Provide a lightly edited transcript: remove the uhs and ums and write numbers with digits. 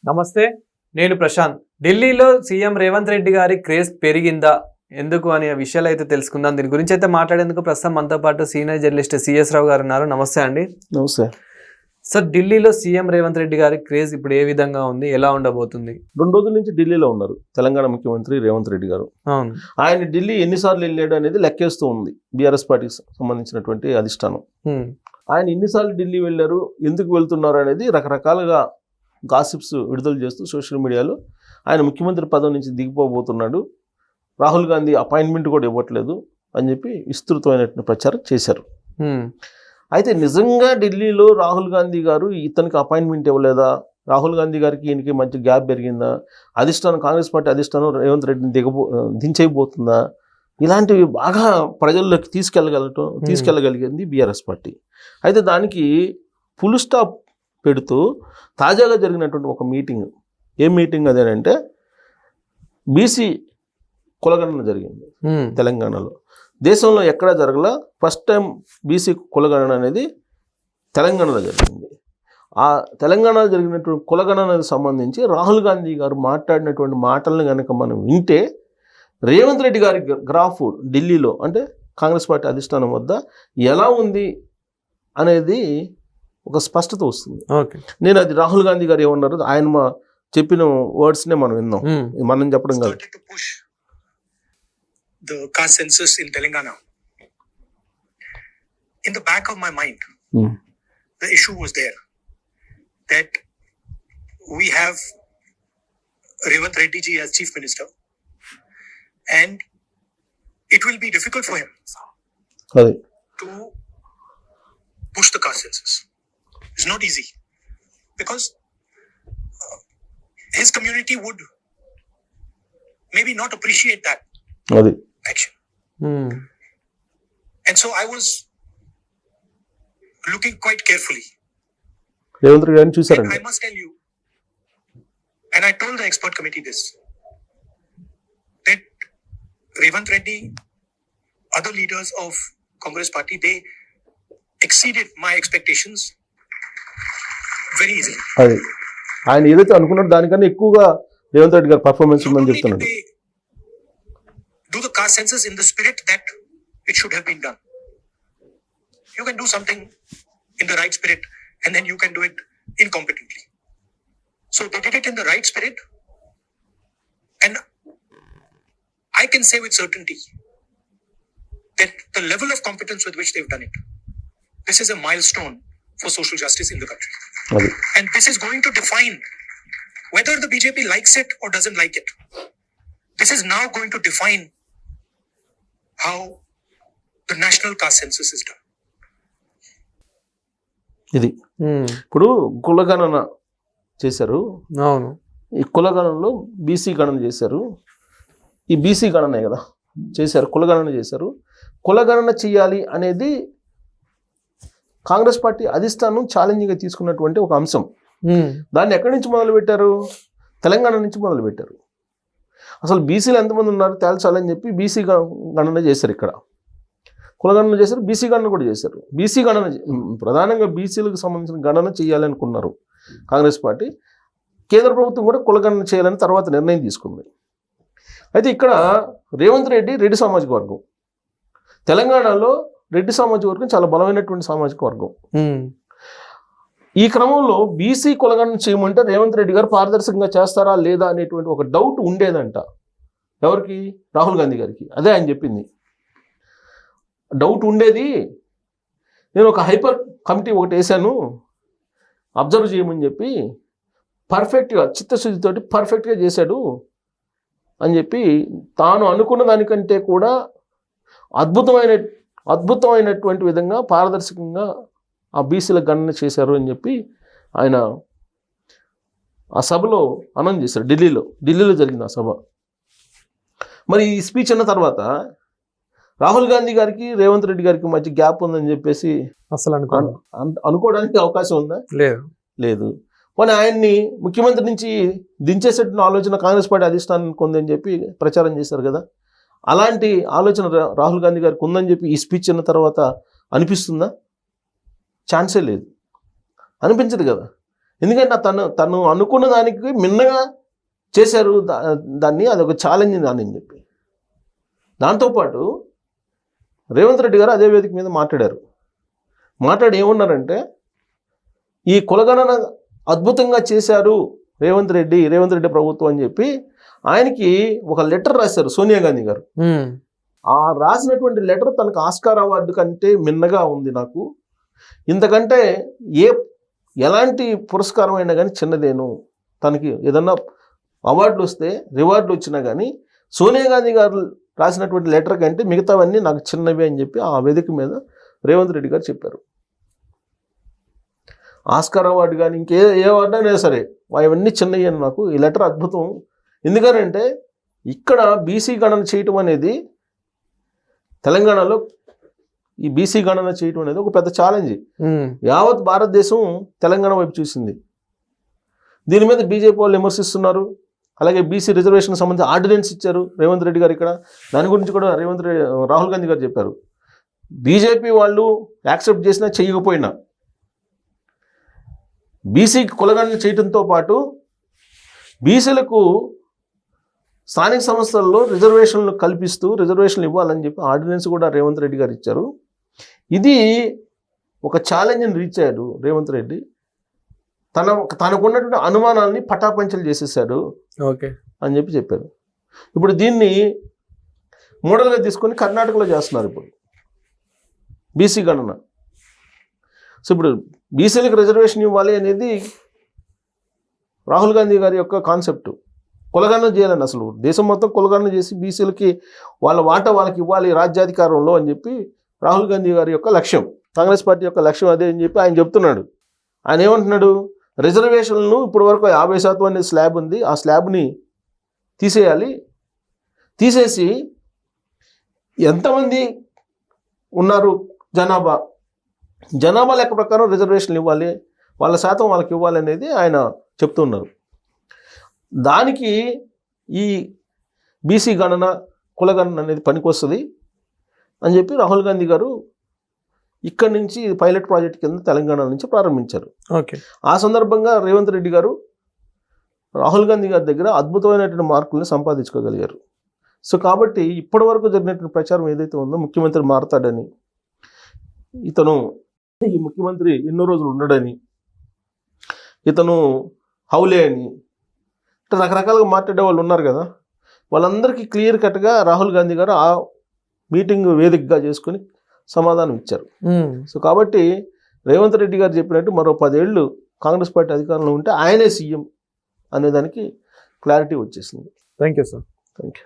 నమస్తే, నేను ప్రశాంత్. ఢిల్లీలో సీఎం రేవంత్ రెడ్డి గారి క్రేజ్ పెరిగిందా, ఎందుకు అనే విషయాలు అయితే తెలుసుకుందాం. దీని గురించి అయితే మాట్లాడేందుకు ప్రస్తుతం మనతో పాటు సీనియర్ జర్నలిస్ట్ సిఎస్ రావు గారు ఉన్నారు. నమస్తే అండి. నమస్తే సార్, ఢిల్లీలో సీఎం రేవంత్ రెడ్డి గారి క్రేజ్ ఇప్పుడు ఏ విధంగా ఉంది, ఎలా ఉండబోతుంది? 2 రోజుల నుంచి ఢిల్లీలో ఉన్నారు తెలంగాణ ముఖ్యమంత్రి రేవంత్ రెడ్డి గారు. అవును, ఆయన ఢిల్లీ ఎన్నిసార్లు వెళ్ళాడు అనేది లెక్కేస్తూ ఉంది బీఆర్ఎస్ పార్టీకి సంబంధించినటువంటి అధిష్టానం. ఆయన ఎన్నిసార్లు ఢిల్లీ వెళ్ళారు, ఎందుకు వెళ్తున్నారు అనేది రకరకాలుగా గాసిప్స్ విడుదల చేస్తూ సోషల్ మీడియాలో ఆయన ముఖ్యమంత్రి పదవి నుంచి దిగిపోబోతున్నాడు, రాహుల్ గాంధీ అపాయింట్మెంట్ కూడా ఇవ్వట్లేదు అని చెప్పి విస్తృతమైనటువంటి ప్రచారం చేశారు. అయితే నిజంగా ఢిల్లీలో రాహుల్ గాంధీ గారు ఇతనికి అపాయింట్మెంట్ ఇవ్వలేదా, రాహుల్ గాంధీ గారికి ఈయనకి మంచి గ్యాప్ పెరిగిందా, అధిష్టానం కాంగ్రెస్ పార్టీ అధిష్టానం రేవంత్ రెడ్డిని దించైపోతుందా, ఇలాంటివి బాగా ప్రజల్లోకి తీసుకెళ్ళగలిగింది బీఆర్ఎస్ పార్టీ. అయితే దానికి ఫుల్ స్టాప్ పెడుతూ తాజాగా జరిగినటువంటి ఒక మీటింగ్, ఏం మీటింగ్ అదేనంటే బీసీ కులగణన జరిగింది తెలంగాణలో. దేశంలో ఎక్కడా జరగల, ఫస్ట్ టైం బీసీ కులగణన అనేది తెలంగాణలో జరిగింది. ఆ తెలంగాణలో జరిగినటువంటి కులగణనకు సంబంధించి రాహుల్ గాంధీ గారు మాట్లాడినటువంటి మాటలను కనుక మనం వింటే రేవంత్ రెడ్డి గారి గ్రాఫ్ ఢిల్లీలో అంటే కాంగ్రెస్ పార్టీ అధిష్టానం వద్ద ఎలా ఉంది అనేది ఒక స్పష్టత వస్తుంది. నేను అది రాహుల్ గాంధీ గారు ఏమన్నారు, ఆయన మా చెప్పిన వర్డ్స్నే మనం విన్నాం, మనం చెప్పడం కాదు. The caste census in Telangana. In the back of my mind, the issue was there that we have Revanth Reddy ji as Chief Minister, and it will be difficult for him to push the caste census. It's not easy because his community would maybe not appreciate that action. And so I was looking quite carefully. And I must tell you, and I told the expert committee this, that Revanth Reddy, other leaders of Congress party, they exceeded my expectations very easily. ఆయన ఏదైతే అనుకున్నారో దానికన్నా ఎక్కువగా రేవంత్ రెడ్డి గారి performance ఉందని చెప్తున్నాడు. Do the caste census in the spirit that it should have been done. You can do something in the right spirit and then you can do it incompetently. So they did it in the right spirit, and I can say with certainty that the level of competence with which they've done it, this is a milestone for social justice in the country. And this is going to define whether the BJP likes it or doesn't like it. This is now going to define how the national caste census is done. ఇది ఇప్పుడు కులగణన చేశారు. అవును, ఈ కులగణనలో BC గణన చేశారు. ఈ BC గణనే కదా చేశారు, కులగణన చేశారు. కులగణన చేయాలి అనేది కాంగ్రెస్ పార్టీ అధిష్టానం ఛాలెంజ్గా తీసుకున్నటువంటి ఒక అంశం. దాన్ని ఎక్కడి నుంచి మొదలుపెట్టారు? తెలంగాణ నుంచి మొదలుపెట్టారు. అసలు బీసీలు ఎంతమంది ఉన్నారు తేల్చాలని చెప్పి బీసీ గణన చేశారు. ఇక్కడ కులగణన చేశారు, బీసీ గణన కూడా చేశారు. బీసీ గణన ప్రధానంగా బీసీలకు సంబంధించిన గణన చేయాలనుకున్నారు కాంగ్రెస్ పార్టీ. కేంద్ర ప్రభుత్వం కూడా కులగణన చేయాలని తర్వాత నిర్ణయం తీసుకుంది. అయితే ఇక్కడ రేవంత్ రెడ్డి సామాజిక వర్గం, తెలంగాణలో రెడ్డి సామాజిక వర్గం చాలా బలమైనటువంటి సామాజిక వర్గం. ఈ క్రమంలో బీసీ కులగణన చేయమంటే రేవంత్ రెడ్డి గారు పారదర్శకంగా చేస్తారా లేదా అనేటువంటి ఒక డౌట్ ఉండేదంట. ఎవరికి? రాహుల్ గాంధీ గారికి. అదే ఆయన చెప్పింది. డౌట్ ఉండేది. నేను ఒక హైపర్ కమిటీ ఒకటి వేసాను, అబ్జర్వ్ చేయమని చెప్పి, పర్ఫెక్ట్గా చిత్తశుద్ధితోటి పర్ఫెక్ట్గా చేశాడు అని చెప్పి తాను అనుకున్న దానికంటే కూడా అద్భుతమైనటువంటి విధంగా పారదర్శకంగా ఆ బీసీల గణన చేశారు అని చెప్పి ఆయన ఆ సభలో అనౌన్స్ చేశారు. ఢిల్లీలో జరిగింది ఆ సభ. మరి ఈ స్పీచ్ అన్న తర్వాత రాహుల్ గాంధీ గారికి రేవంత్ రెడ్డి గారికి మధ్య గ్యాప్ ఉందని చెప్పేసి అసలు అనుకోవడానికి అవకాశం ఉందా? లేదు. పోనీ ఆయన్ని ముఖ్యమంత్రి నుంచి దించేసేటువంటి ఆలోచన కాంగ్రెస్ పార్టీ అధిష్టానానికి ఉందని చెప్పి ప్రచారం చేశారు కదా. అలాంటి ఆలోచన రాహుల్ గాంధీ గారికి ఉందని చెప్పి ఈ స్పీచ్ అన్న తర్వాత అనిపిస్తుందా? ఛాన్సే లేదు, అనిపించదు కదా. ఎందుకంటే తను అనుకున్న దానికి మిన్నగా చేశారు దాన్ని, అదొక ఛాలెంజ్ అని చెప్పి. దాంతోపాటు రేవంత్ రెడ్డి గారు అదే వేదిక మీద మాట్లాడి ఏమన్నారంటే, ఈ కులగణన అద్భుతంగా చేశారు రేవంత్ రెడ్డి ప్రభుత్వం అని చెప్పి ఆయనకి ఒక లెటర్ రాశారు సోనియా గాంధీ గారు. ఆ రాసినటువంటి లెటర్ తనకు ఆస్కార్ అవార్డు కంటే మిన్నగా ఉంది. నాకు ఇంతకంటే ఎలాంటి పురస్కారం అయినా కానీ చిన్నదేను. తనకి ఏదన్నా అవార్డులు వస్తే రివార్డులు వచ్చినా కానీ సోనియా గాంధీ గారు రాసినటువంటి లెటర్ కంటే మిగతావన్నీ నాకు చిన్నవి అని చెప్పి ఆ వేదిక మీద రేవంత్ రెడ్డి గారు చెప్పారు. ఆస్కార్ అవార్డు కానీ ఏ అవార్డు అయినా సరే అవన్నీ చిన్నవి అని నాకు ఈ లెటర్ అద్భుతం. ఎందుకనంటే ఇక్కడ బీసీ గణన చేయటం అనేది, తెలంగాణలో ఈ బీసీ గణన చేయటం అనేది ఒక పెద్ద ఛాలెంజ్. యావత్ భారతదేశం తెలంగాణ వైపు చూసింది. దీని మీద బీజేపీ వాళ్ళు విమర్శిస్తున్నారు. అలాగే బీసీ రిజర్వేషన్ సంబంధించి ఆర్డినెన్స్ ఇచ్చారు రేవంత్ రెడ్డి గారు. ఇక్కడ దాని గురించి కూడా రాహుల్ గాంధీ గారు చెప్పారు. బీజేపీ వాళ్ళు యాక్సెప్ట్ చేసినా చేయకపోయినా బీసీ కులగణన చేయడంతో పాటు బీసీలకు స్థానిక సంస్థల్లో రిజర్వేషన్లు కల్పిస్తూ రిజర్వేషన్లు ఇవ్వాలని చెప్పి ఆర్డినెన్స్ కూడా రేవంత్ రెడ్డి గారు ఇచ్చారు. ఇది ఒక ఛాలెంజ్ని రీచ్ అయ్యాడు రేవంత్ రెడ్డి. తనకున్నటువంటి అనుమానాలని పటాపంచలు చేసేసాడు అని చెప్పారు. ఇప్పుడు దీన్ని మోడల్గా తీసుకొని కర్ణాటకలో చేస్తున్నారు ఇప్పుడు బీసీ గణన. సో ఇప్పుడు బీసీలకు రిజర్వేషన్ ఇవ్వాలి అనేది రాహుల్ గాంధీ గారి యొక్క కాన్సెప్ట్. కులగణన చేయాలని, అసలు దేశం మొత్తం కులగణన చేసి బీసీలకి వాళ్ళ వాటా వాళ్ళకి ఇవ్వాలి రాజ్యాధికారంలో అని చెప్పి రాహుల్ గాంధీ గారి యొక్క లక్ష్యం, కాంగ్రెస్ పార్టీ యొక్క లక్ష్యం అదే అని చెప్పి ఆయన చెప్తున్నాడు. ఆయన ఏమంటున్నాడు, రిజర్వేషన్లను ఇప్పటి వరకు 50% అనేది స్లాబ్ ఉంది, ఆ స్లాబ్ని తీసేయాలి, తీసేసి ఎంతమంది ఉన్నారు జనాభా లెక్క ప్రకారం రిజర్వేషన్లు ఇవ్వాలి, వాళ్ళ శాతం వాళ్ళకి ఇవ్వాలి అనేది ఆయన చెప్తున్నారు. దానికి ఈ బీసీ గణన కులగణన అనేది పనికొస్తుంది అని చెప్పి రాహుల్ గాంధీ గారు ఇక్కడి నుంచి పైలట్ ప్రాజెక్ట్ కింద తెలంగాణ నుంచి ప్రారంభించారు. ఆ సందర్భంగా రేవంత్ రెడ్డి గారు రాహుల్ గాంధీ గారి దగ్గర అద్భుతమైనటువంటి మార్కుల్ని సంపాదించుకోగలిగారు. సో కాబట్టి ఇప్పటి వరకు జరిగినటువంటి ప్రచారం ఏదైతే ఉందో ముఖ్యమంత్రి మారతాడని, ఇతను ఈ ముఖ్యమంత్రి ఎన్నో రోజులు ఉండడని, ఇతను హౌలే అని ఇట్లా రకరకాలుగా మాట్లాడే వాళ్ళు ఉన్నారు కదా, వాళ్ళందరికీ క్లియర్ కట్గా రాహుల్ గాంధీ గారు ఆ మీటింగ్ వేదికగా చేసుకుని సమాధానం ఇచ్చారు. సో కాబట్టి రేవంత్ రెడ్డి గారు చెప్పినట్టు మరో 10 ఏళ్ళు కాంగ్రెస్ పార్టీ అధికారంలో ఉంటే ఆయనే సీఎం అనేదానికి క్లారిటీ వచ్చేసింది. Thank you sir. Thank you.